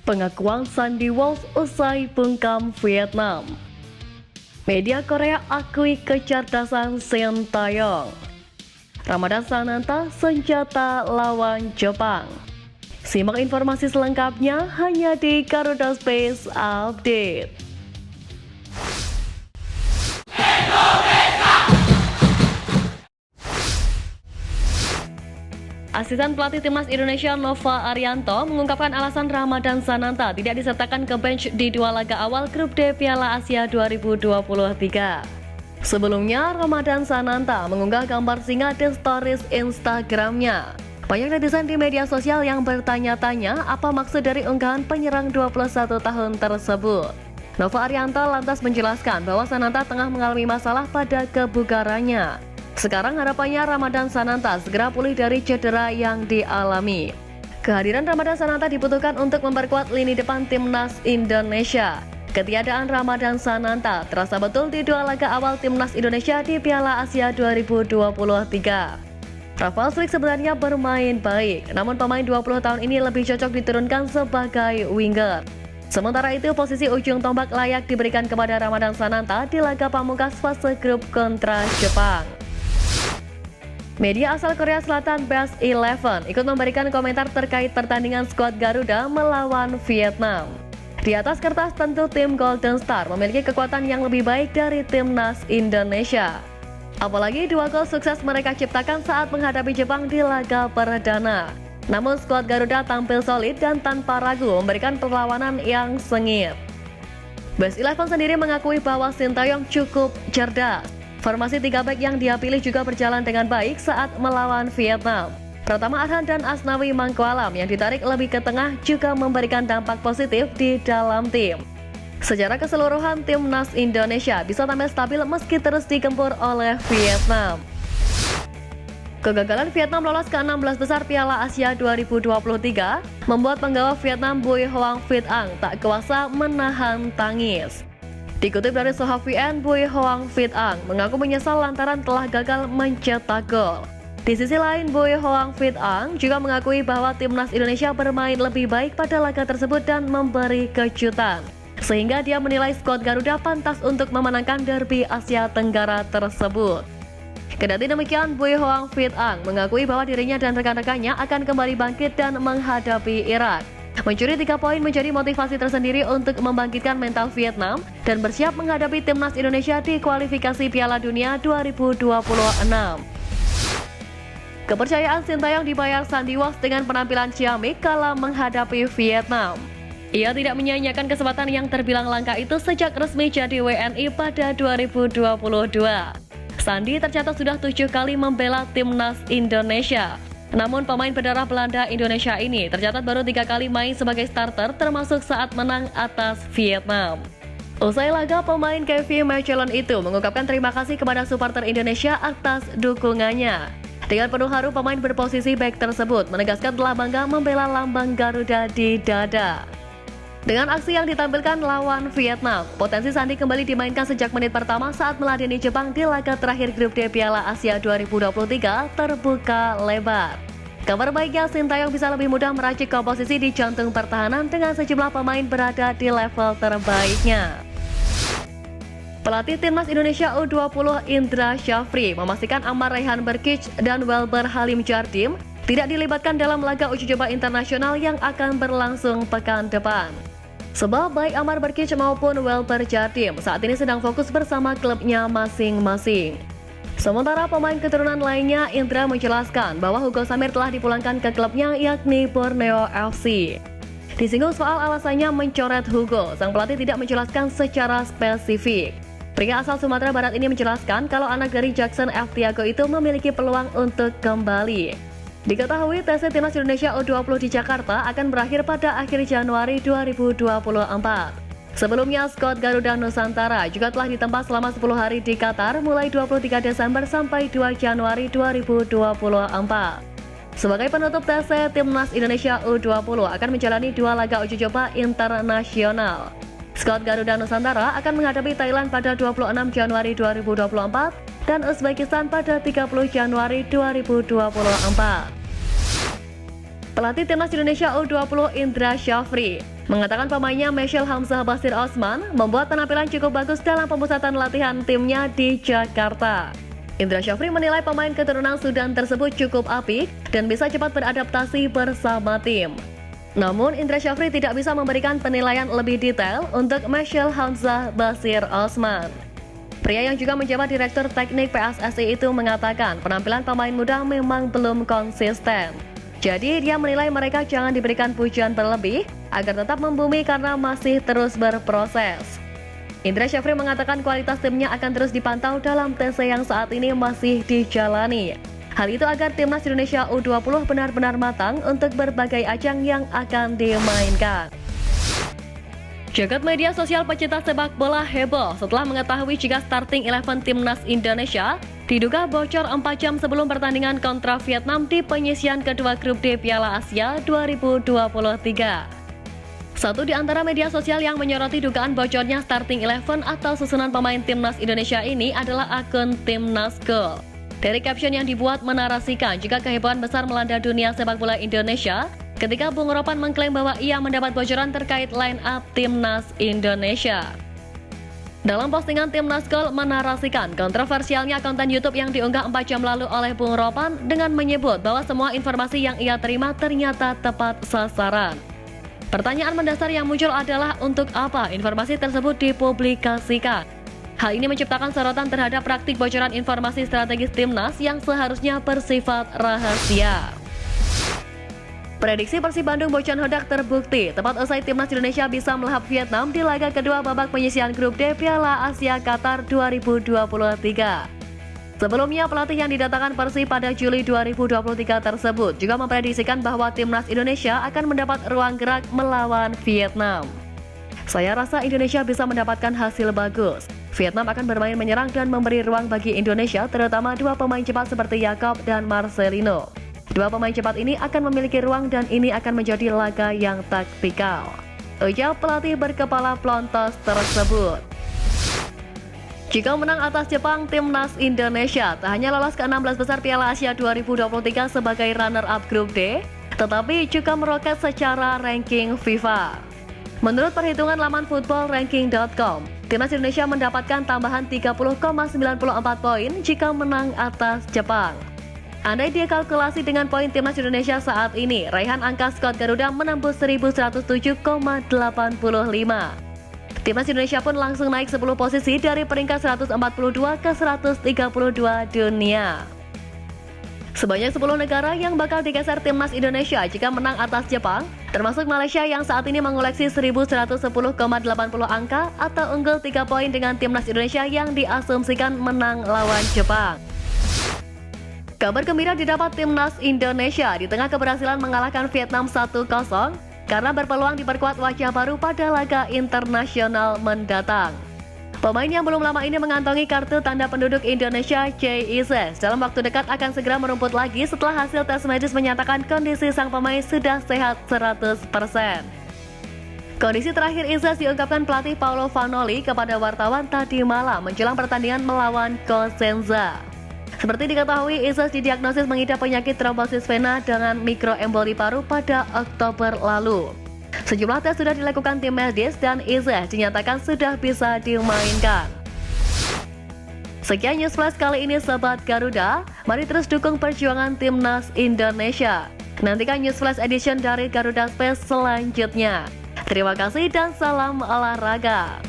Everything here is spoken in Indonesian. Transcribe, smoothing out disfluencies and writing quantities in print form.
Pengakuan Sandy Walsh usai bungkam Vietnam. Media Korea akui kecerdasan Sintayong. Ramadan Sananta senjata lawan Jepang. Simak informasi selengkapnya hanya di Garuda Space Update. Asisten pelatih Timnas Indonesia Nova Arianto mengungkapkan alasan Ramadan Sananta tidak disertakan ke bench di dua laga awal grup D Piala Asia 2023. Sebelumnya, Ramadan Sananta mengunggah gambar singa di stories Instagramnya. Banyak netizen di media sosial yang bertanya-tanya apa maksud dari unggahan penyerang 21 tahun tersebut. Nova Arianto lantas menjelaskan bahwa Sananta tengah mengalami masalah pada kebugarannya. Sekarang harapannya Ramadan Sananta segera pulih dari cedera yang dialami. Kehadiran Ramadan Sananta dibutuhkan untuk memperkuat lini depan Timnas Indonesia. Ketiadaan Ramadan Sananta terasa betul di dua laga awal Timnas Indonesia di Piala Asia 2023. Rafael Struijk sebenarnya bermain baik, namun pemain 20 tahun ini lebih cocok diturunkan sebagai winger. Sementara itu, posisi ujung tombak layak diberikan kepada Ramadan Sananta di laga pamungkas fase grup kontra Jepang. Media asal Korea Selatan Best 11 ikut memberikan komentar terkait pertandingan skuad Garuda melawan Vietnam. Di atas kertas tentu tim Golden Star memiliki kekuatan yang lebih baik dari Timnas Indonesia. Apalagi dua gol sukses mereka ciptakan saat menghadapi Jepang di laga perdana. Namun skuad Garuda tampil solid dan tanpa ragu memberikan perlawanan yang sengit. Best 11 sendiri mengakui bahwa Sintayong cukup cerdas. Formasi 3 back yang dia pilih juga berjalan dengan baik saat melawan Vietnam. Pratama Arhan dan Asnawi Mangkualam yang ditarik lebih ke tengah juga memberikan dampak positif di dalam tim. Secara keseluruhan, Timnas Indonesia bisa tampil stabil meski terus digempur oleh Vietnam. Kegagalan Vietnam lolos ke 16 besar Piala Asia 2023 membuat penggawa Vietnam Bui Hoang Vinh An tak kuasa menahan tangis. Dikutip dari Soha VN, Bui Hoang Vinh An mengaku menyesal lantaran telah gagal mencetak gol. Di sisi lain, Bui Hoang Vinh An juga mengakui bahwa Timnas Indonesia bermain lebih baik pada laga tersebut dan memberi kejutan, sehingga dia menilai skuad Garuda pantas untuk memenangkan derby Asia Tenggara tersebut. Kendati demikian, Bui Hoang Vinh An mengakui bahwa dirinya dan rekan-rekannya akan kembali bangkit dan menghadapi Irak. Mencuri 3 poin menjadi motivasi tersendiri untuk membangkitkan mental Vietnam dan bersiap menghadapi Timnas Indonesia di kualifikasi Piala Dunia 2026. Kepercayaan Sintayong dibayar Sandy Walsh dengan penampilan ciamik kala menghadapi Vietnam. Ia tidak menyia-nyiakan kesempatan yang terbilang langka itu sejak resmi jadi WNI pada 2022. Sandy tercatat sudah 7 kali membela Timnas Indonesia. Namun pemain berdarah Belanda Indonesia ini tercatat baru 3 kali main sebagai starter termasuk saat menang atas Vietnam. Usai laga, pemain Kevin Mechelen itu mengungkapkan terima kasih kepada supporter Indonesia atas dukungannya. Dengan penuh haru, pemain berposisi back tersebut menegaskan telah bangga membela lambang Garuda di dada. Dengan aksi yang ditampilkan lawan Vietnam, potensi Sandy kembali dimainkan sejak menit pertama saat meladeni Jepang di laga terakhir grup D Piala Asia 2023 terbuka lebar. Kabar baiknya, Sintayong bisa lebih mudah meracik komposisi di jantung pertahanan dengan sejumlah pemain berada di level terbaiknya. Pelatih Timnas Indonesia U20 Indra Syafri memastikan Ammar Raihan Berkic dan Welber Halim Jardim tidak dilibatkan dalam laga uji coba internasional yang akan berlangsung pekan depan. Sebab baik Ammar Berkic maupun Welber Jardim saat ini sedang fokus bersama klubnya masing-masing. Sementara pemain keturunan lainnya, Indra menjelaskan bahwa Hugo Samir telah dipulangkan ke klubnya yakni Borneo FC. Disinggung soal alasannya mencoret Hugo, sang pelatih tidak menjelaskan secara spesifik. Pria asal Sumatera Barat ini menjelaskan kalau anak dari Jackson F. Tiago itu memiliki peluang untuk kembali. Diketahui tes Timnas Indonesia U20 di Jakarta akan berakhir pada akhir Januari 2024. Sebelumnya, skuad Garuda Nusantara juga telah ditempa selama 10 hari di Qatar mulai 23 Desember sampai 2 Januari 2024. Sebagai penutup tes Timnas Indonesia U20 akan menjalani 2 laga uji coba internasional. Skuad Garuda Nusantara akan menghadapi Thailand pada 26 Januari 2024 dan Uzbekistan pada 30 Januari 2024. Pelatih Timnas Indonesia U20 Indra Syafri mengatakan pemainnya Michelle Hamzah Basir Osman membuat penampilan cukup bagus dalam pemusatan latihan timnya di Jakarta. Indra Syafri menilai pemain keturunan Sudan tersebut cukup apik dan bisa cepat beradaptasi bersama tim. Namun Indra Syafri tidak bisa memberikan penilaian lebih detail untuk Michelle Hamzah Basir Osman. Pria yang juga menjabat Direktur Teknik PSSI itu mengatakan penampilan pemain muda memang belum konsisten. Jadi dia menilai mereka jangan diberikan pujian berlebih agar tetap membumi karena masih terus berproses. Indra Syafri mengatakan kualitas timnya akan terus dipantau dalam tes yang saat ini masih dijalani. Hal itu agar Timnas Indonesia U20 benar-benar matang untuk berbagai ajang yang akan dimainkan. Jagat media sosial pecinta sepak bola heboh setelah mengetahui jika starting 11 Timnas Indonesia diduga bocor 4 jam sebelum pertandingan kontra Vietnam di penyisihan kedua grup D Piala Asia 2023. Satu di antara media sosial yang menyoroti dugaan bocornya starting 11 atau susunan pemain Timnas Indonesia ini adalah akun Timnas Goal. Dari caption yang dibuat menarasikan jika kehebohan besar melanda dunia sepak bola Indonesia ketika Bung Ropan mengklaim bahwa ia mendapat bocoran terkait line up Timnas Indonesia. Dalam postingan, Timnas Goal menarasikan kontroversialnya konten YouTube yang diunggah 4 jam lalu oleh Bung Ropan dengan menyebut bahwa semua informasi yang ia terima ternyata tepat sasaran. Pertanyaan mendasar yang muncul adalah untuk apa informasi tersebut dipublikasikan? Hal ini menciptakan sorotan terhadap praktik bocoran informasi strategis Timnas yang seharusnya bersifat rahasia. Prediksi Persib Bandung Bocan Hodak terbukti tepat usai Timnas Indonesia bisa melahap Vietnam di laga kedua babak penyisihan grup D Piala Asia Qatar 2023. Sebelumnya, pelatih yang didatangkan Persib pada Juli 2023 tersebut juga memprediksikan bahwa Timnas Indonesia akan mendapat ruang gerak melawan Vietnam. Saya rasa Indonesia bisa mendapatkan hasil bagus. Vietnam akan bermain menyerang dan memberi ruang bagi Indonesia, terutama dua pemain cepat seperti Yakob dan Marcelino. Dua pemain cepat ini akan memiliki ruang dan ini akan menjadi laga yang taktikal, ujar pelatih berkepala pelontos tersebut. Jika menang atas Jepang, Timnas Indonesia tak hanya lolos ke 16 besar Piala Asia 2023 sebagai runner-up grup D, tetapi juga meroket secara ranking FIFA. Menurut perhitungan laman footballranking.com, Timnas Indonesia mendapatkan tambahan 30,94 poin jika menang atas Jepang. Andai dikalkulasi dengan poin Timnas Indonesia saat ini, raihan angka skor Garuda menembus 1107,85. Timnas Indonesia pun langsung naik 10 posisi dari peringkat 142 ke 132 dunia. Sebanyak 10 negara yang bakal digeser Timnas Indonesia jika menang atas Jepang, termasuk Malaysia yang saat ini mengoleksi 1110,80 angka atau unggul 3 poin dengan Timnas Indonesia yang diasumsikan menang lawan Jepang. Kabar gembira didapat Timnas Indonesia di tengah keberhasilan mengalahkan Vietnam 1-0 karena berpeluang diperkuat wajah baru pada laga internasional mendatang. Pemain yang belum lama ini mengantongi kartu tanda penduduk Indonesia CIS dalam waktu dekat akan segera merumput lagi setelah hasil tes medis menyatakan kondisi sang pemain sudah sehat 100%. Kondisi terakhir Ises diungkapkan pelatih Paulo Vanoli kepada wartawan tadi malam menjelang pertandingan melawan Cosenza. Seperti diketahui, Ises didiagnosis mengidap penyakit trombosis vena dengan mikroemboli paru pada Oktober lalu. Sejumlah tes sudah dilakukan tim medis dan Ises dinyatakan sudah bisa dimainkan. Sekian News Flash kali ini Sobat Garuda, mari terus dukung perjuangan Timnas Indonesia. Nantikan News Flash Edition dari Garuda Space selanjutnya. Terima kasih dan salam olahraga.